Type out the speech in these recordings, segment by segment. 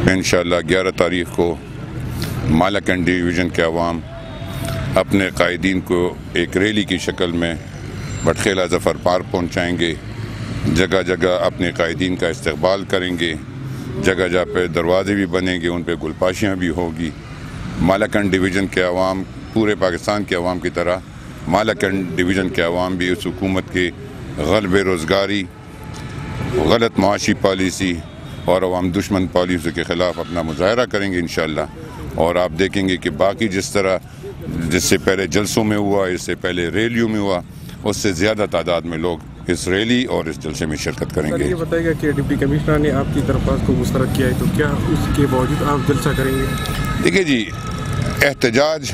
انشاءاللہ 11 تاریخ کو مالاکنڈ ڈویژن کے عوام اپنے قائدین کو ایک ریلی کی شکل میں بٹخیلہ ظفر پارک پہنچائیں گے. جگہ جگہ اپنے قائدین کا استقبال کریں گے. جگہ جگہ پہ دروازے بھی بنیں گے, ان پہ گلپاشیاں بھی ہوگی. مالاکنڈ ڈویژن کے عوام پورے پاکستان کے عوام کی طرح مالاکنڈ ڈویژن کے عوام بھی اس حکومت کے غلط بے روزگاری, غلط معاشی پالیسی اور عوام دشمن پالیسی کے خلاف اپنا مظاہرہ کریں گے انشاءاللہ. اور آپ دیکھیں گے کہ باقی جس سے پہلے جلسوں میں ہوا, اس سے پہلے ریلیوں میں ہوا, اس سے زیادہ تعداد میں لوگ اس ریلی اور اس جلسے میں شرکت کریں گے. یہ بتائے گا کہ ڈپٹی کمشنر نے آپ کی درخواست کو مسترد کیا ہے, تو کیا اس کے باوجود آپ جلسہ کریں گے؟ دیکھیے جی, احتجاج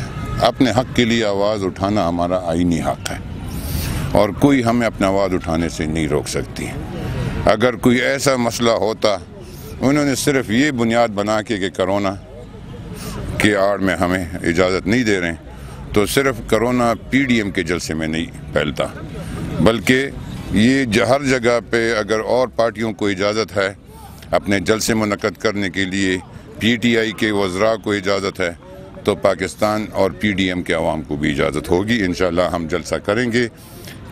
اپنے حق کے لیے آواز اٹھانا ہمارا آئینی حق ہے اور کوئی ہمیں اپنا آواز اٹھانے سے نہیں روک سکتی. اگر کوئی ایسا مسئلہ ہوتا, انہوں نے صرف یہ بنیاد بنا کے کہ کرونا کے آڑ میں ہمیں اجازت نہیں دے رہے ہیں, تو صرف کرونا پی ڈی ایم کے جلسے میں نہیں پھیلتا, بلکہ یہ ہر جگہ پہ اگر اور پارٹیوں کو اجازت ہے اپنے جلسے منعقد کرنے کے لیے, پی ٹی آئی کے وزراء کو اجازت ہے, تو پاکستان اور پی ڈی ایم کے عوام کو بھی اجازت ہوگی. انشاءاللہ ہم جلسہ کریں گے.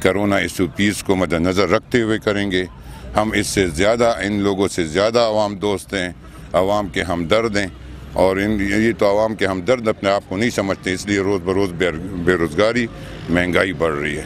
کرونا ایشو پیس کو مد نظر رکھتے ہوئے کریں گے. ہم اس سے زیادہ, ان لوگوں سے زیادہ عوام دوست ہیں, عوام کے ہمدرد ہیں, اور یہ تو عوام کے ہمدرد اپنے آپ کو نہیں سمجھتے, اس لیے روز بروز بے روزگاری, مہنگائی بڑھ رہی ہے.